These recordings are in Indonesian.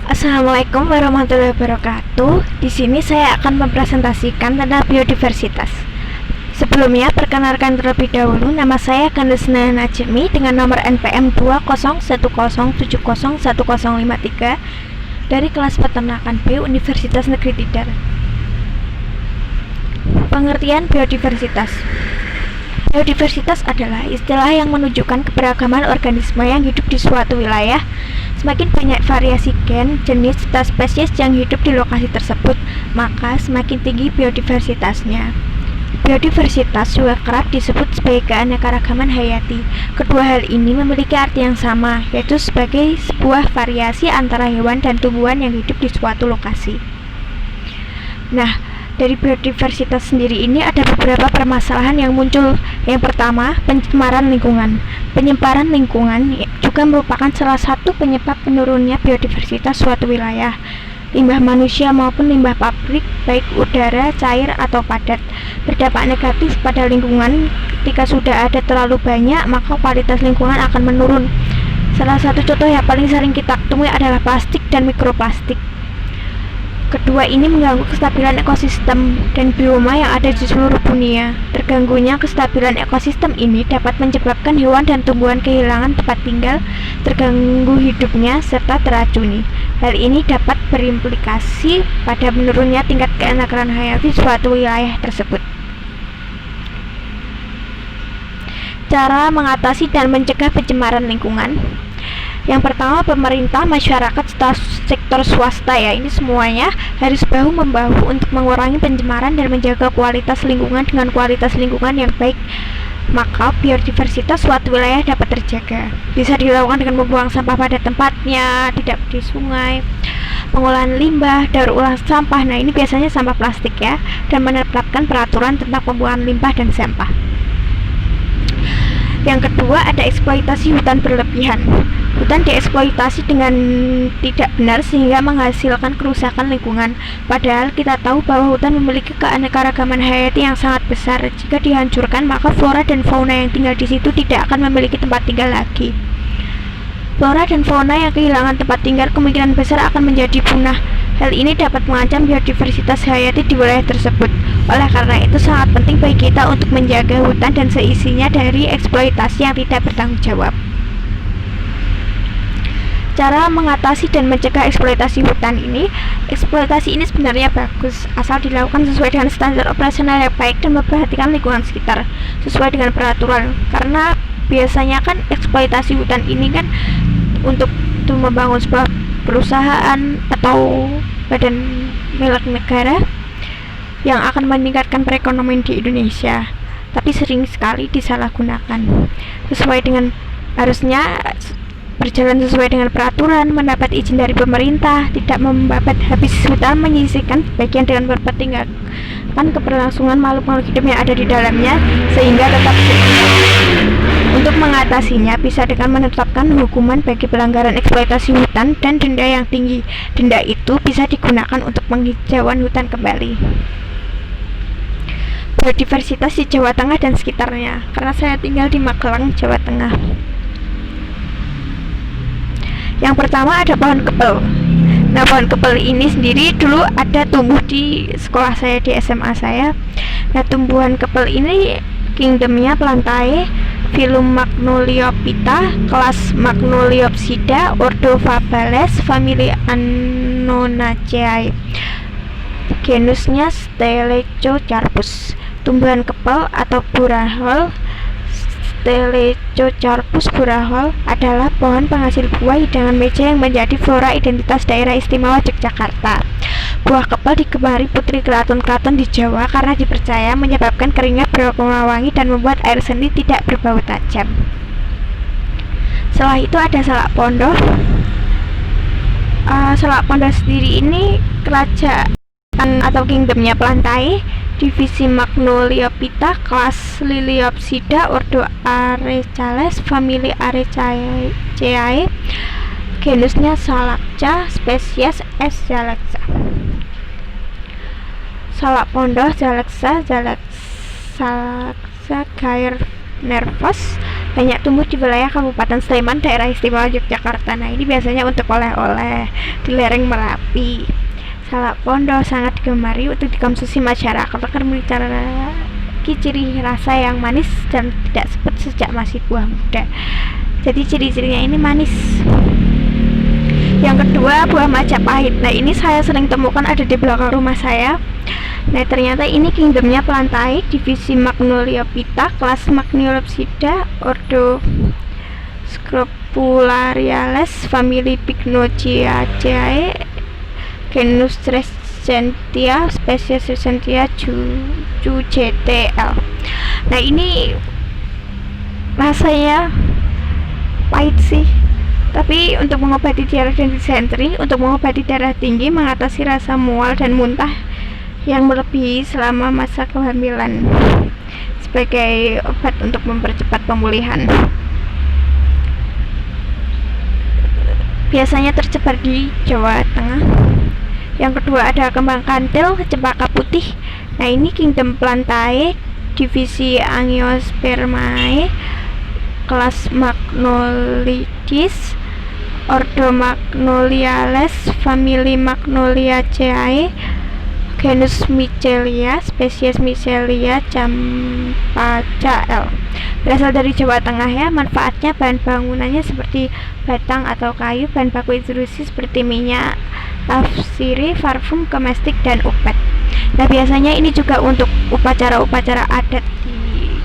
Assalamualaikum warahmatullahi wabarakatuh. Di sini saya akan mempresentasikan tentang biodiversitas. Sebelumnya, perkenalkan terlebih dahulu, nama saya Kandesna Najmi dengan nomor NPM 20107010153 dari kelas peternakan B Universitas Negeri Tidar. Pengertian biodiversitas. Biodiversitas adalah istilah yang menunjukkan keberagaman organisme yang hidup di suatu wilayah. Semakin banyak variasi gen, jenis, serta spesies yang hidup di lokasi tersebut, maka semakin tinggi biodiversitasnya. Biodiversitas juga kerap disebut sebagai keanekaragaman hayati. Kedua hal ini memiliki arti yang sama, yaitu sebagai sebuah variasi antara hewan dan tumbuhan yang hidup di suatu lokasi. Nah, dari biodiversitas sendiri ini ada beberapa permasalahan yang muncul. Yang pertama, pencemaran lingkungan. Penyebaran lingkungan juga merupakan salah satu penyebab menurunnya biodiversitas suatu wilayah. Limbah manusia maupun limbah pabrik, baik udara, cair, atau padat, berdampak negatif pada lingkungan. Ketika sudah ada terlalu banyak, maka kualitas lingkungan akan menurun. Salah satu contoh yang paling sering kita temui adalah plastik dan mikroplastik. Kedua ini mengganggu kestabilan ekosistem dan bioma yang ada di seluruh dunia. Terganggunya kestabilan ekosistem ini dapat menyebabkan hewan dan tumbuhan kehilangan tempat tinggal, terganggu hidupnya, serta teracuni. Hal ini dapat berimplikasi pada menurunnya tingkat keanekaragaman hayati suatu wilayah tersebut. Cara mengatasi dan mencegah pencemaran lingkungan. Yang pertama, pemerintah, masyarakat, sektor swasta, ya, ini semuanya harus bahu-membahu untuk mengurangi pencemaran dan menjaga kualitas lingkungan. Dengan kualitas lingkungan yang baik, maka biodiversitas suatu wilayah dapat terjaga. Bisa dilakukan dengan membuang sampah pada tempatnya, tidak di sungai, pengolahan limbah, daur ulang sampah. Nah, ini biasanya sampah plastik, ya, dan menetapkan peraturan tentang pembuangan limbah dan sampah. Yang kedua, ada eksploitasi hutan berlebihan. Hutan dieksploitasi dengan tidak benar sehingga menghasilkan kerusakan lingkungan. Padahal kita tahu bahwa hutan memiliki keanekaragaman hayati yang sangat besar. Jika dihancurkan, maka flora dan fauna yang tinggal di situ tidak akan memiliki tempat tinggal lagi. Flora dan fauna yang kehilangan tempat tinggal kemungkinan besar akan menjadi punah. Hal ini dapat mengancam biodiversitas hayati di wilayah tersebut. Oleh karena itu sangat penting bagi kita untuk menjaga hutan dan seisinya dari eksploitasi yang tidak bertanggung jawab. Cara mengatasi dan mencegah eksploitasi hutan ini. Eksploitasi ini sebenarnya bagus asal dilakukan sesuai dengan standar operasional yang baik dan memperhatikan lingkungan sekitar sesuai dengan peraturan. Karena biasanya kan eksploitasi hutan ini kan untuk membangun sebuah perusahaan atau badan milik negara yang akan meningkatkan perekonomian di Indonesia, tapi sering sekali disalahgunakan. Harusnya berjalan sesuai dengan peraturan, mendapat izin dari pemerintah, tidak membabat habis hutan, menyisihkan bagian dengan mempertinggalkan keberlangsungan makhluk-makhluk hidup yang ada di dalamnya sehingga tetap seimbang. Untuk mengatasinya bisa dengan menetapkan hukuman bagi pelanggaran eksploitasi hutan dan denda yang tinggi. Denda itu bisa digunakan untuk penghijauan hutan kembali. Biodiversitas di Jawa Tengah dan sekitarnya, karena saya tinggal di Magelang, Jawa Tengah. Yang pertama ada pohon kepel. Nah, pohon kepel ini sendiri dulu ada tumbuh di sekolah saya, di SMA saya. Nah, tumbuhan kepel ini kingdomnya Plantae, filum Magnoliophyta, kelas Magnoliopsida, ordo Fabales, famili Annonaceae, genusnya Stelechocarpus. Tumbuhan kepel atau burahol Stelechocarpus burahol adalah pohon penghasil buah hidangan meja yang menjadi flora identitas daerah istimewa Yogyakarta. Buah kepel digemari putri keraton-keraton di Jawa karena dipercaya menyebabkan keringnya beraroma wangi dan membuat air seni tidak berbau tajam. Setelah itu ada salak pondok. Salak pondok sendiri ini kerajaan atau kingdomnya Plantae, divisi Magnoliophyta, kelas Liliopsida, ordo Arecales, famili Arecaceae, genusnya Salacca, spesies S. zalexa. Salak pondok Zalexa gayer nervus Banyak tumbuh di wilayah Kabupaten Sleman, Daerah Istimewa Yogyakarta. Nah, ini biasanya untuk oleh-oleh di lereng Merapi. Salak Pondo sangat digemari untuk dikonsumsi masyarakat karena memiliki ciri rasa yang manis dan tidak sepet sejak masih buah muda. Jadi ciri-cirinya ini manis. Yang kedua, buah Majapahit. Nah, ini saya sering temukan ada di belakang rumah saya. Nah, ternyata ini kingdomnya Plantae, divisi Magnoliophyta, kelas Magnoliopsida, ordo Scrofulariales, famili Pycnoceaceae, genus Crescentia, spesies Crescentia JTL. Nah, ini rasanya pahit sih, tapi untuk mengobati diare dan disentri, untuk mengobati darah tinggi, mengatasi rasa mual dan muntah yang melebihi selama masa kehamilan, sebagai obat untuk mempercepat pemulihan. Biasanya tersebar di Jawa Tengah. Yang kedua ada kembang kantil, cempaka putih. Nah, ini kingdom Plantae, divisi Angiospermae, kelas Magnolides, ordo Magnoliales, famili Magnoliaceae, genus Michelia, spesies Michelia Campaca L. Berasal dari Jawa Tengah ya. Manfaatnya bahan bangunannya seperti batang atau kayu, bahan baku intrusi seperti minyak, tafsiri, parfum, domestik, dan obat. Nah, biasanya ini juga untuk upacara-upacara adat di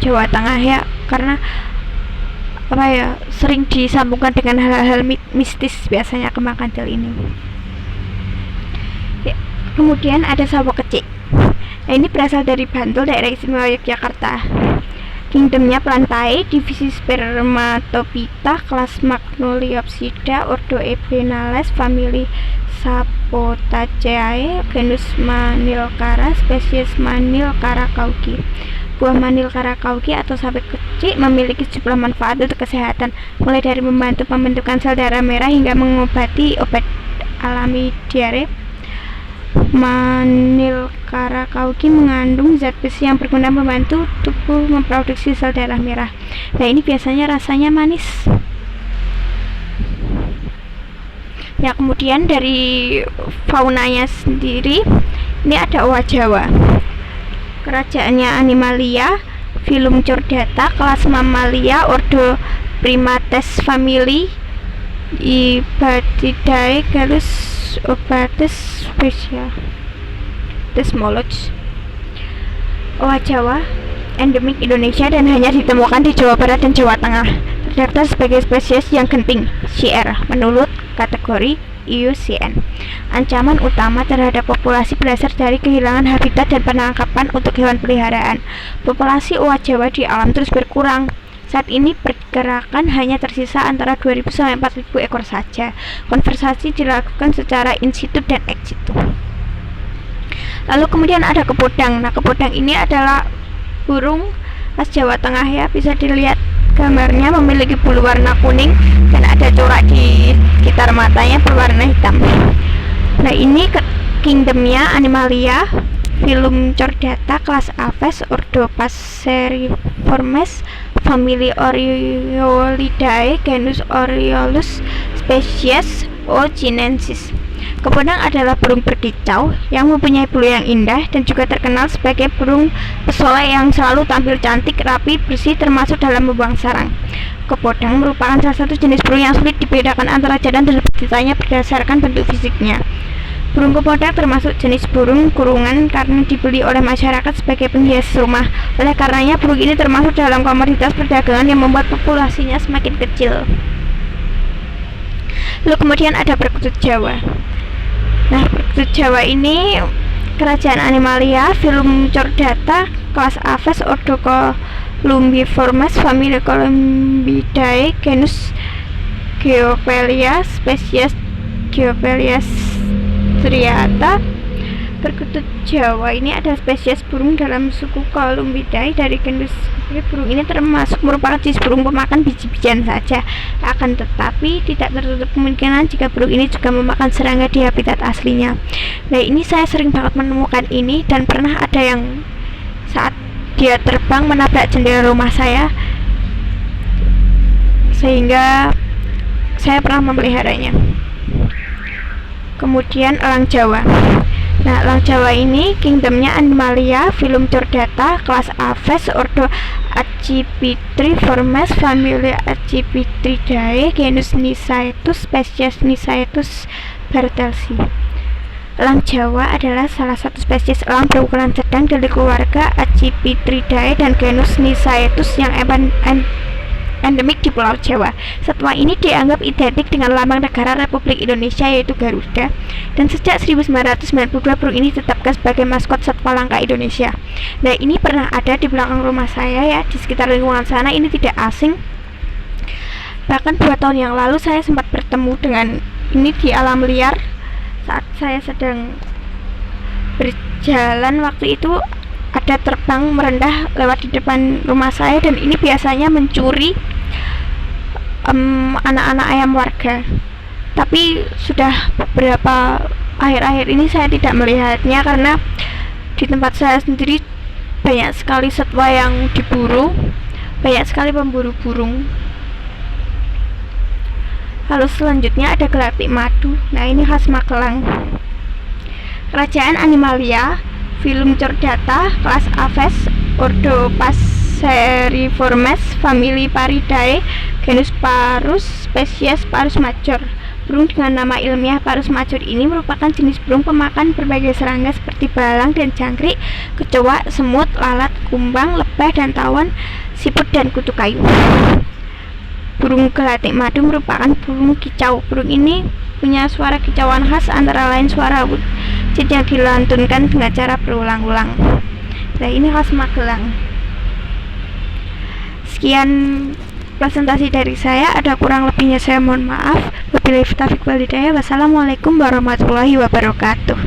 Jawa Tengah ya, karena sering disambungkan dengan hal-hal mistis biasanya kembang kantil ini. Kemudian ada sawo kecik. Nah, ini berasal dari Bantul, Daerah Istimewa Yogyakarta. Kingdomnya Plantae, divisi Spermatophyta, kelas Magnoliopsida, ordo Ebenales, famili Sapotaceae, genus Manilkara, spesies Manilkara cauchi. Buah Manilkara cauchi atau sawo kecik memiliki sejumlah manfaat untuk kesehatan, mulai dari membantu pembentukan sel darah merah hingga mengobati obat alami diare. Manilkara cauchi mengandung zat besi yang berguna membantu tubuh memproduksi sel darah merah. Nah, ini biasanya rasanya manis. Ya, kemudian dari faunanya sendiri, ini ada owa Jawa. Kerajaannya Animalia, filum Chordata, kelas Mammalia, ordo Primates, famili Ibatidae, genus Obates, spesial Desmoloch. Owa Jawa endemik Indonesia dan hanya ditemukan di Jawa Barat dan Jawa Tengah. Terdaftar sebagai spesies yang genting (CR) menurut kategori IUCN. Ancaman utama terhadap populasi berasal dari kehilangan habitat dan penangkapan untuk hewan peliharaan. Populasi owa Jawa di alam terus berkurang. Saat ini pergerakan hanya tersisa antara 2.000 sampai 4.000 ekor saja. Konservasi dilakukan secara in situ dan ex situ. Lalu kemudian ada kepodang. Nah, kepodang ini adalah burung khas Jawa Tengah ya. Bisa dilihat gambarnya, memiliki bulu warna kuning dan ada corak di sekitar matanya berwarna hitam. Nah, ini kingdomnya Animalia, filum Chordata, kelas Aves, ordo Passeriformes, famili Oriolidae, genus Oriolus, spesies Ochinensis. Kepodang adalah burung berkicau yang mempunyai bulu yang indah dan juga terkenal sebagai burung pesola yang selalu tampil cantik, rapi, bersih, termasuk dalam membuang sarang. Kepodang merupakan salah satu jenis burung yang sulit dibedakan antara jantan dan betina berdasarkan bentuk fisiknya. Burung kepodang termasuk jenis burung kurungan karena dibeli oleh masyarakat sebagai penghias rumah. Oleh karenanya, burung ini termasuk dalam komoditas perdagangan yang membuat populasinya semakin kecil. Lalu kemudian ada perkutut Jawa. Nah, perkutut Jawa ini kerajaan Animalia, filum Chordata, kelas Aves, ordo Columbiformes, famili Columbidae, genus Geopelia, spesies Geopelia striata. Perkutut Jawa ini ada spesies burung dalam suku Columbidae dari genus. Burung ini termasuk merupakan jenis burung pemakan biji-bijian saja. Akan tetapi tidak tertutup kemungkinan jika burung ini juga memakan serangga di habitat aslinya. Nah, ini saya sering banget menemukan ini dan pernah ada yang saat dia terbang menabrak jendela rumah saya. sehingga saya pernah memeliharanya. Kemudian elang Jawa. Nah, elang Jawa ini kingdomnya Animalia, phylum Chordata, kelas Aves, ordo Accipitriformes, familia Accipitridae, genus Nisaetus, spesies Nisaetus bartelsi. Elang Jawa adalah salah satu spesies elang berukuran sedang dari keluarga Accipitridae dan genus Nisaetus yang endemik di Pulau Jawa. Satwa ini dianggap identik dengan lambang negara Republik Indonesia yaitu Garuda, dan sejak 1992 burung ini ditetapkan sebagai maskot satwa langka Indonesia. Nah, ini pernah ada di belakang rumah saya ya, di sekitar lingkungan sana, ini tidak asing. Bahkan 2 tahun yang lalu saya sempat bertemu dengan ini di alam liar saat saya sedang berjalan. Waktu itu ada terbang merendah lewat di depan rumah saya, dan ini biasanya mencuri anak-anak ayam warga. Tapi sudah beberapa akhir-akhir ini saya tidak melihatnya karena di tempat saya sendiri banyak sekali satwa yang diburu, banyak sekali pemburu burung. Lalu selanjutnya ada gelatik madu. Nah, ini khas Magelang. Kerajaan Animalia, phylum Chordata, kelas Aves, ordo Passeriformes, famili Paridae, genus Parus, spesies Parus major. Burung dengan nama ilmiah Parus major ini merupakan jenis burung pemakan berbagai serangga seperti belalang dan jangkrik, kecoa, semut, lalat, kumbang, lebah, dan tawon, siput, dan kutu kayu. Burung gelatik madu merupakan burung kicau. Burung ini punya suara kicauan khas, antara lain suara wujud yang dilantunkan dengan cara berulang-ulang. Nah, ini khas Magelang. Sekian presentasi dari saya, ada kurang lebihnya saya mohon maaf. Wabillahi taufiq wal hidayah. Wassalamualaikum warahmatullahi wabarakatuh.